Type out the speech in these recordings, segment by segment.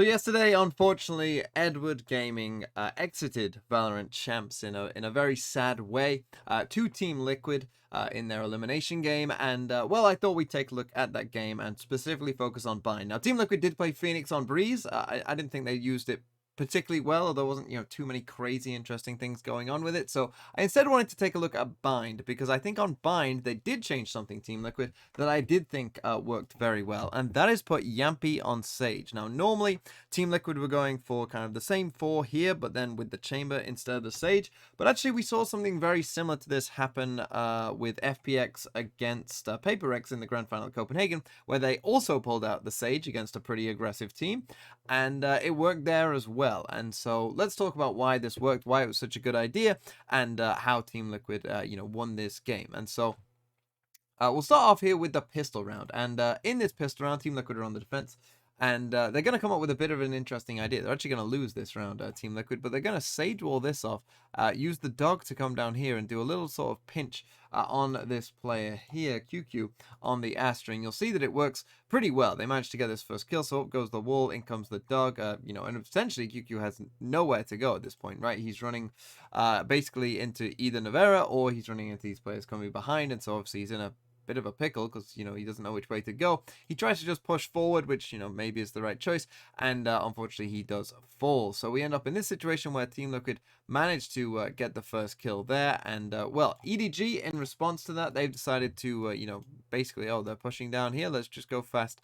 So yesterday, unfortunately, Edward Gaming exited Valorant champs in a very sad way to Team Liquid in their elimination game. And well, I thought we'd take a look at that game and specifically focus on Bind. Now, Team Liquid did play Phoenix on Breeze. I didn't think they used it particularly well, although there wasn't too many crazy interesting things going on with it. So I instead wanted to take a look at Bind, because I think on Bind they did change something, Team Liquid, that I did think worked very well, and that is put Yampy on Sage. Now normally Team Liquid were going for kind of the same four here, but then with the chamber instead of the Sage. But actually we saw something very similar to this happen with FPX against PaperX in the grand final at Copenhagen, where they also pulled out the Sage against a pretty aggressive team, and it worked there as well. And so let's talk about why this worked, why it was such a good idea, and how Team Liquid won this game. And so we'll start off here with the pistol round. And in this pistol round, Team Liquid are on the defense. And they're going to come up with a bit of an interesting idea. They're actually going to lose this round, Team Liquid, but they're going to sage wall this off, use the dog to come down here and do a little sort of pinch on this player here, QQ, on the Astra. And you'll see that it works pretty well. They managed to get this first kill, so up goes the wall, in comes the dog, and essentially QQ has nowhere to go at this point, right? He's running basically into either Navera, or he's running into these players coming behind, and so obviously he's in a bit of a pickle, because he doesn't know which way to go. He tries to just push forward, which maybe is the right choice, and unfortunately he does fall. So we end up in this situation where Team Liquid managed to get the first kill there. And well, EDG, in response to that, they've decided to basically, oh, they're pushing down here, let's just go fast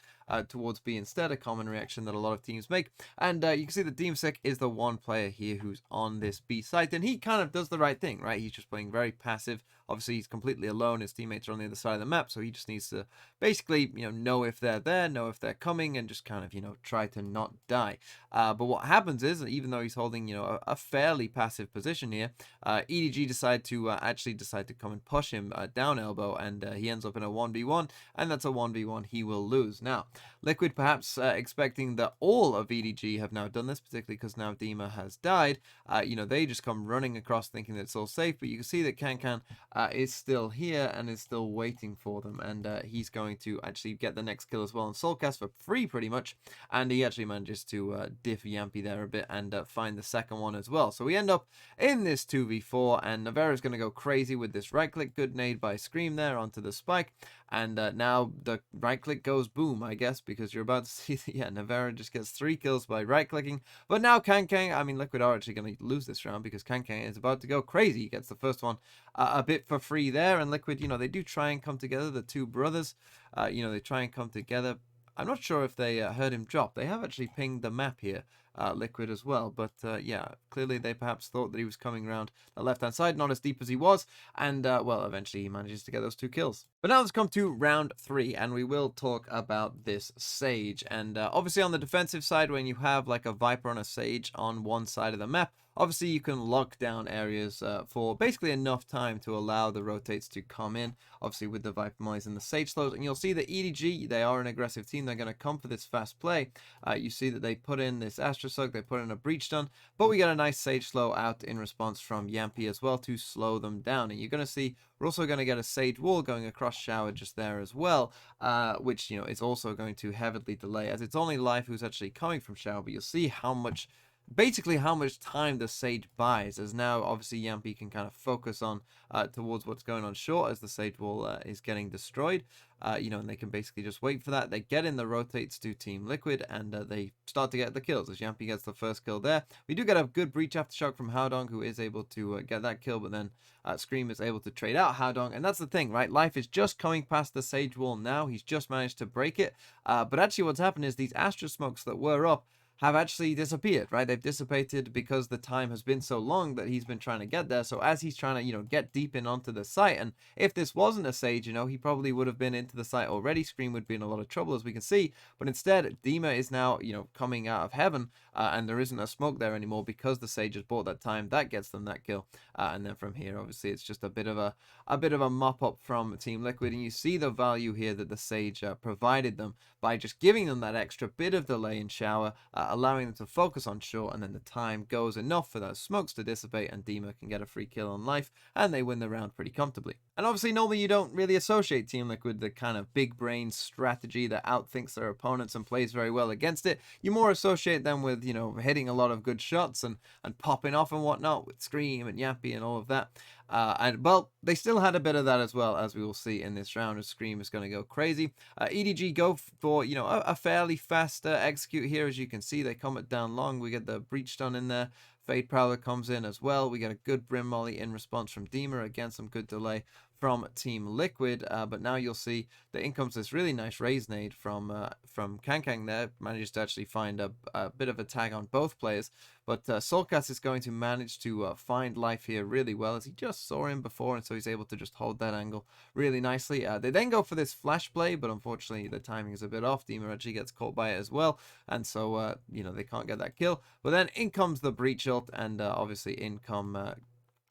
towards B instead, a common reaction that a lot of teams make. And you can see that Deemsec is the one player here who's on this B site, and he kind of does the right thing, right? He's just playing very passive. Obviously he's completely alone, his teammates are on the other side of the map, so he just needs to basically know if they're there, know if they're coming, and just kind of try to not die. But what happens is, even though he's holding a fairly passive position here, EDG decide to come and push him down elbow, and he ends up in a 1v1, and that's a 1v1 he will lose. Now Liquid, perhaps expecting that all of EDG have now done this, particularly because now Dima has died, they just come running across thinking that it's all safe. But you can see that Kankan is still here and is still waiting for them, and he's going to actually get the next kill as well on Soulcast for free pretty much, and he actually manages to diff Yampy there a bit and find the second one as well. So we end up in this 2v4, and Navera is going to go crazy with this right click, good nade by Scream there onto the spike, and now the right click goes boom, I guess, because you're about to see that, yeah, Navera just gets 3 kills by right clicking. But now Liquid are actually going to lose this round, because Kankang is about to go crazy. He gets the first one a bit for free there, and Liquid, they do try and come together, the two brothers, they try and come together. I'm not sure if they heard him drop. They have actually pinged the map here, Liquid as well, but yeah, clearly they perhaps thought that he was coming around the left-hand side, not as deep as he was, and well, eventually he manages to get those 2 kills. But now let's come to round 3, and we will talk about this Sage. And obviously on the defensive side, when you have like a Viper on a Sage on one side of the map, obviously you can lock down areas for basically enough time to allow the rotates to come in, obviously with the Viper Mollies and the Sage slows. And you'll see that EDG, they are an aggressive team, they're going to come for this fast play. You see that they put in this Astra Sug, they put in a Breach Stun, but we get a nice Sage slow out in response from Yampy as well to slow them down. And you're going to see we're also going to get a Sage wall going across Shower just there as well, which is also going to heavily delay, as it's only Life who's actually coming from Shower. But you'll see how much time the Sage buys, as now obviously Yampy can kind of focus on towards what's going on short, as the Sage wall is getting destroyed, and they can basically just wait for that. They get in the rotates to Team Liquid, and they start to get the kills, as Yampy gets the first kill there. We do get a good breach aftershock from Haodong, who is able to get that kill, but then Scream is able to trade out Haodong, and that's the thing, right? Life is just coming past the Sage wall now. He's just managed to break it, but actually what's happened is these Astra smokes that were up have actually disappeared, right? They've dissipated because the time has been so long that he's been trying to get there. So as he's trying to, get deep in onto the site, and if this wasn't a Sage, he probably would have been into the site already. Scream would be in a lot of trouble, as we can see. But instead, Dima is now, coming out of heaven, and there isn't a smoke there anymore because the Sage has bought that time. That gets them that kill. And then from here, obviously, it's just a bit of a mop up from Team Liquid. And you see the value here that the Sage provided them by just giving them that extra bit of delay in Shower, allowing them to focus on short, and then the time goes enough for those smokes to dissipate, and Dima can get a free kill on Life, and they win the round pretty comfortably. And obviously, normally you don't really associate Team Liquid the kind of big brain strategy that outthinks their opponents and plays very well against it. You more associate them with, hitting a lot of good shots and popping off and whatnot with Scream and Yappy and all of that. And well, they still had a bit of that as well, as we will see in this round. As Scream is going to go crazy. EDG go for a fairly fast execute here, as you can see. They come it down long. We get the breach done in there. Fade Prowler comes in as well. We get a good Brim Molly in response from Deemer. Again, some good delay from Team Liquid, but now you'll see that in comes this really nice raise nade from Kankang there. Manages to actually find a bit of a tag on both players, but Soulcast is going to manage to find life here really well, as he just saw him before, and so he's able to just hold that angle really nicely. They then go for this flash play, but unfortunately the timing is a bit off. Deemer actually gets caught by it as well, and so they can't get that kill. But then in comes the breach ult, and obviously in come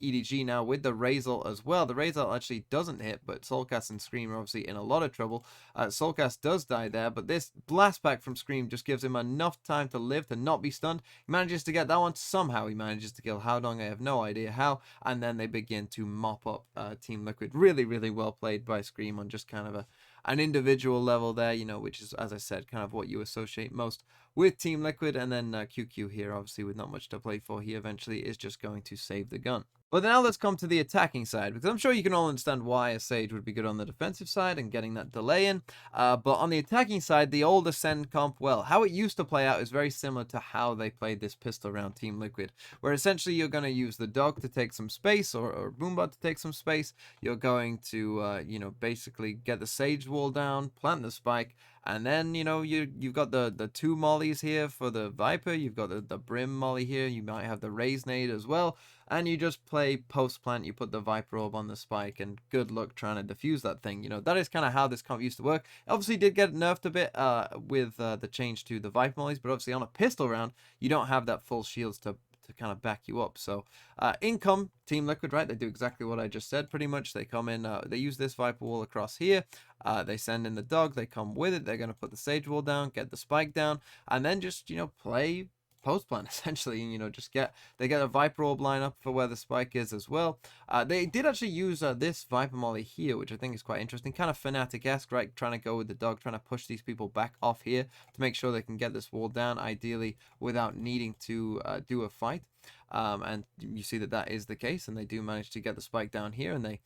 EDG now with the raise ult as well. The raise ult actually doesn't hit, but Soulcast and Scream are obviously in a lot of trouble. Soulcast does die there, but this blast back from Scream just gives him enough time to live, to not be stunned. He manages to get that one. Somehow he manages to kill Howdong. I have no idea how. And then they begin to mop up Team Liquid. Really, really well played by Scream on just kind of an individual level there, which is, as I said, kind of what you associate most with Team Liquid. And then QQ here, obviously, with not much to play for, he eventually is just going to save the gun. But now let's come to the attacking side, because I'm sure you can all understand why a Sage would be good on the defensive side and getting that delay in. But on the attacking side, the old Ascend comp, well, how it used to play out is very similar to how they played this pistol round Team Liquid, where essentially you're going to use the dog to take some space, or Boombot to take some space. You're going to, basically get the Sage wall down, plant the spike, and then, you've got the two mollies here for the Viper. You've got the Brim molly here. You might have the Raise nade as well. And you just play post-plant. You put the Viper orb on the spike. And good luck trying to defuse that thing. That is kind of how this comp used to work. It obviously did get nerfed a bit with the change to the Viper mollies. But obviously on a pistol round, you don't have that full shields to kind of back you up. So in come Team Liquid, right? They do exactly what I just said pretty much. They come in, they use this Viper wall across here. They send in the dog. They come with it. They're going to put the Sage wall down, get the spike down, and then just, play post plan essentially, and they get a Viper orb line up for where the spike is as well. They did actually use this Viper molly here, which I think is quite interesting, kind of Fnatic-esque, right? Trying to go with the dog, trying to push these people back off here to make sure they can get this wall down, ideally without needing to do a fight. And you see that is the case, and they do manage to get the spike down here, and they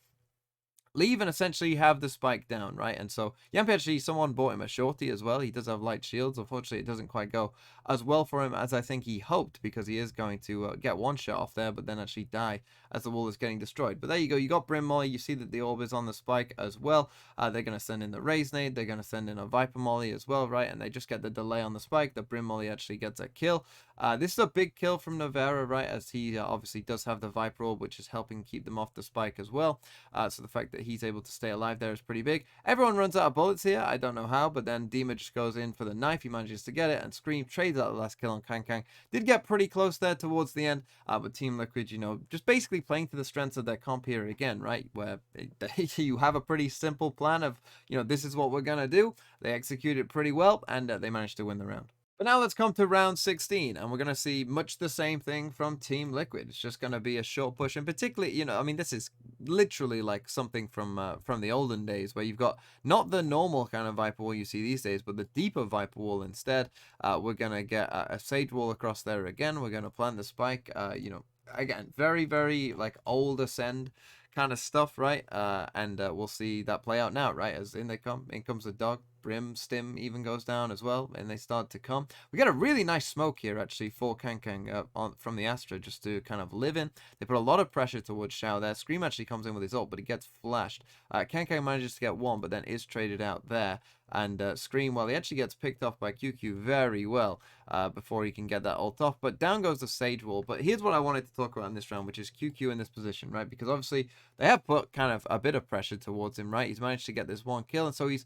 leave and essentially have the spike down, right? And so Yampi actually, someone bought him a shorty as well. He does have light shields. Unfortunately, it doesn't quite go as well for him as I think he hoped, because he is going to get one shot off there, but then actually die as the wall is getting destroyed. But there you go. You got Brim Molly. You see that the orb is on the spike as well. They're going to send in the Raise nade. They're going to send in a Viper Molly as well, right? And they just get the delay on the spike. The Brim Molly actually gets a kill. This is a big kill from Navera, right? As he obviously does have the Viper orb, which is helping keep them off the spike as well. So the fact that he's able to stay alive there is pretty big. Everyone runs out of bullets here. I don't know how, but then Deemer just goes in for the knife. He manages to get it, and Scream trades out the last kill on Kankang. Did get pretty close there towards the end, but Team Liquid, just basically playing to the strengths of their comp here again, right? Where you have a pretty simple plan of, this is what we're going to do. They execute it pretty well, and they managed to win the round. But now let's come to round 16, and we're going to see much the same thing from Team Liquid. It's just going to be a short push, and particularly, this is literally like something from the olden days, where you've got not the normal kind of Viper wall you see these days, but the deeper Viper wall instead. We're going to get a Sage wall across there again. We're going to plant the spike, again, very, very like old Ascend kind of stuff, right? And we'll see that play out now, right? As in comes the dog. Brim, Stim even goes down as well, and they start to come. We get a really nice smoke here, actually, for Kankang from the Astra, just to kind of live in. They put a lot of pressure towards Xiao there. Scream actually comes in with his ult, but he gets flashed. Kankang manages to get one, but then is traded out there. And Scream, well, he actually gets picked off by QQ very well before he can get that ult off. But down goes the Sage wall. But here's what I wanted to talk about in this round, which is QQ in this position, right? Because obviously they have put kind of a bit of pressure towards him, right? He's managed to get this one kill, and so he's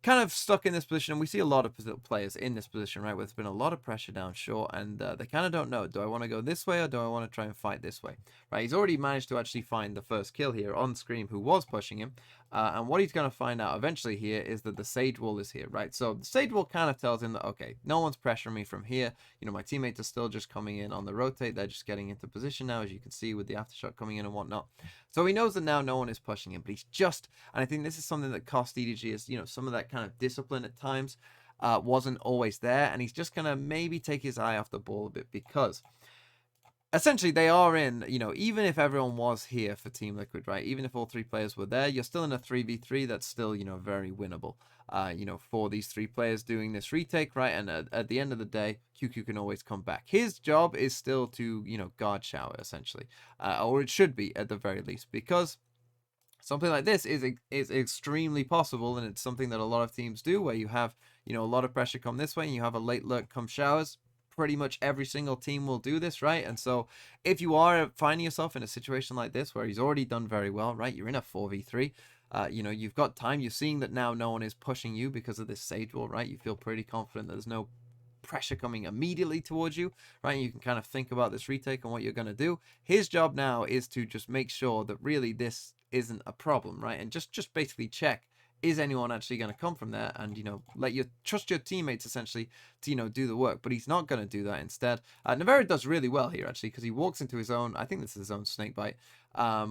kind of stuck in this position, and we see a lot of players in this position, right, where there's been a lot of pressure down short, and they kind of don't know, do I want to go this way or do I want to try and fight this way, right? He's already managed to actually find the first kill here on screen who was pushing him, and what he's going to find out eventually here is that the Sage Wall is here, right? So the Sage Wall kind of tells him that, okay, no one's pressuring me from here, my teammates are still just coming in on the rotate, they're just getting into position now, as you can see with the aftershock coming in and whatnot. So he knows that now no one is pushing him, but he's just, and I think this is something that cost EDG is, some of that kind of discipline at times wasn't always there, and he's just going to maybe take his eye off the ball a bit, because essentially they are in, even if everyone was here for Team Liquid, right, even if all three players were there, you're still in a 3v3 that's still, very winnable, for these three players doing this retake, right, and at the end of the day, QQ can always come back. His job is still to, guard shower, essentially, or it should be at the very least, because something like this is extremely possible, and it's something that a lot of teams do, where you have, a lot of pressure come this way, and you have a late lurk come showers. Pretty much every single team will do this, right? And so if you are finding yourself in a situation like this, where he's already done very well, right? You're in a 4v3. You've got time. You're seeing that now no one is pushing you because of this Sage Wall, right? You feel pretty confident that there's no pressure coming immediately towards you, right? You can kind of think about this retake and what you're going to do. His job now is to just make sure that really this isn't a problem, right? And just basically check, is anyone actually going to come from there, and let you trust your teammates essentially to do the work. But he's not going to do that. Instead, Navarro does really well here, actually, because he walks into his own, I think this is his own snake bite,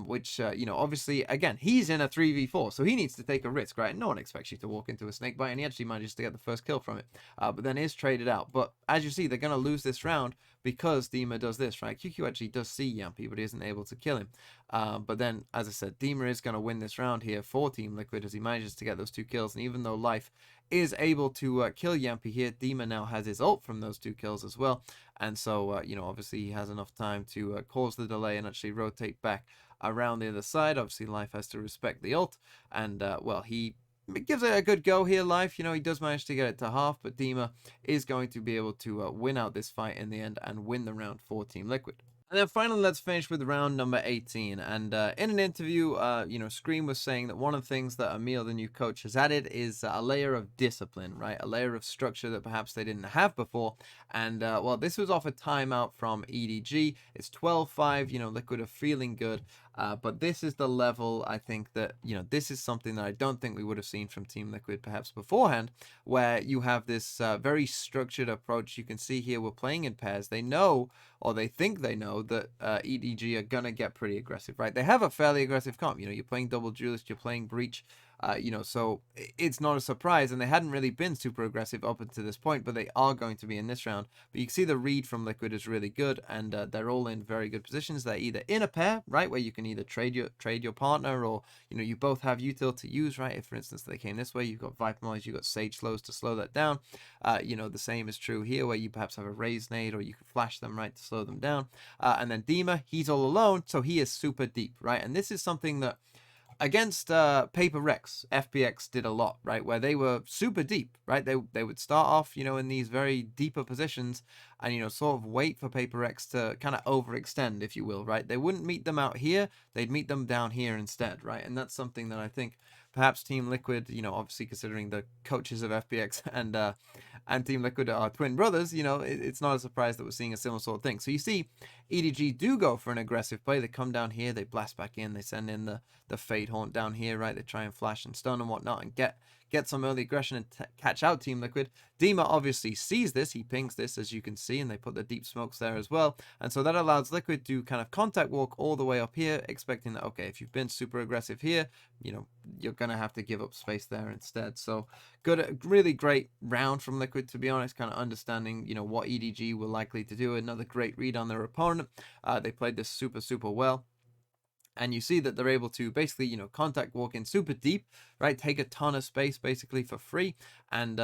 which obviously, again, he's in a 3v4, so he needs to take a risk, right? No one expects you to walk into a snake bite, and he actually manages to get the first kill from it, but then is traded out. But as you see, they're going to lose this round because Dima does this, right? QQ actually does see Yampy, but he isn't able to kill him. But then, as I said, Dima is going to win this round here for Team Liquid, as he manages to get those 2 kills. And even though Life is able to kill Yampy here, Dima now has his ult from those 2 kills as well. And so, obviously he has enough time to cause the delay and actually rotate back around the other side. Obviously, Life has to respect the ult. And, well, he gives it a good go here, Life. He does manage to get it to half, but Dima is going to be able to win out this fight in the end and win the round for Team Liquid. And then finally, let's finish with round number 18. And in an interview, Scream was saying that one of the things that Emil, the new coach, has added is a layer of discipline, right? A layer of structure that perhaps they didn't have before. And, well, this was off a timeout from EDG. It's 12-5, Liquid are feeling good. But this is the level, I think, that, this is something that I don't think we would have seen from Team Liquid perhaps beforehand, where you have this very structured approach. You can see here we're playing in pairs. They know, or they think they know, that EDG are going to get pretty aggressive, right? They have a fairly aggressive comp. You're playing Double Duelist, you're playing Breach, so it's not a surprise, and they hadn't really been super aggressive up until this point, but they are going to be in this round. But you can see the read from Liquid is really good, and they're all in very good positions. They're either in a pair, right, where you can either trade your partner, or you both have util to use, right? If, for instance, they came this way, you've got Viper Noise, you've got Sage Slows to slow that down. The same is true here, where you perhaps have a Raise Nade, or you can flash them, right, to slow them down. And then Dima, he's all alone, so he is super deep, right? And this is something that against Paper Rex, FPX did a lot, right? Where they were super deep, right? They would start off, in these very deeper positions, and sort of wait for Paper Rex to kind of overextend, if you will, right? They wouldn't meet them out here; they'd meet them down here instead, right? And that's something that I think perhaps Team Liquid, obviously considering the coaches of FPX and Team Liquid are twin brothers, it's not a surprise that we're seeing a similar sort of thing. So you see, EDG do go for an aggressive play. They come down here, they blast back in, they send in the Fade Haunt down here, right? They try and flash and stun and whatnot, and get some early aggression and catch out Team Liquid. Dima obviously sees this, he pings this, as you can see, and they put the deep smokes there as well. And so that allows Liquid to kind of contact walk all the way up here, expecting that, okay, if you've been super aggressive here, you're going to have to give up space there instead. So good, really great round from Liquid, to be honest, kind of understanding, what EDG were likely to do. Another great read on their opponent. They played this super, super well. And you see that they're able to basically, contact walk in super deep, right? Take a ton of space basically for free. And,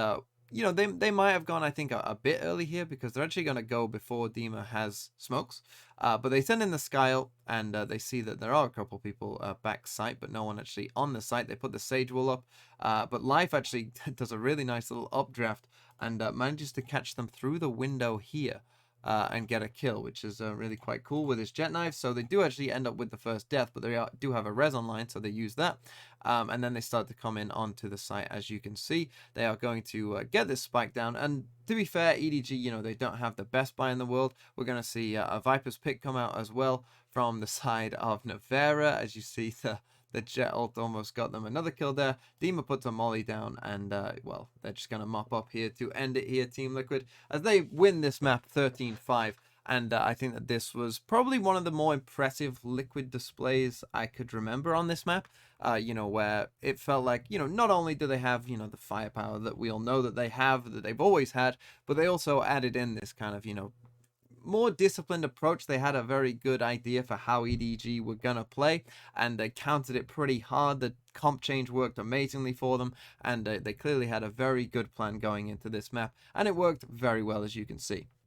they might have gone, I think, a bit early here, because they're actually going to go before Dima has smokes. But they send in the Sky Ult, and they see that there are a couple people back site, but no one actually on the site. They put the Sage Wall up. But Life actually does a really nice little updraft and manages to catch them through the window here. and get a kill, which is really quite cool with his jet knife. So they do actually end up with the first death, but do have a res online, so they use that. And then they start to come in onto the site, as you can see. They are going to get this spike down, and to be fair, EDG, they don't have the best buy in the world. We're going to see a Viper's pick come out as well from the side of Nevera. As you see, the jet ult almost got them another kill there. Dima puts a molly down, and well, they're just going to mop up here to end it here, Team Liquid, as they win this map 13-5. And I think that this was probably one of the more impressive Liquid displays I could remember on this map. Where it felt like, not only do they have, the firepower that we all know that they have, that they've always had, but they also added in this kind of, more disciplined approach. They had a very good idea for how EDG were gonna play, and they countered it pretty hard. The comp change worked amazingly for them, and they clearly had a very good plan going into this map, and it worked very well, as you can see.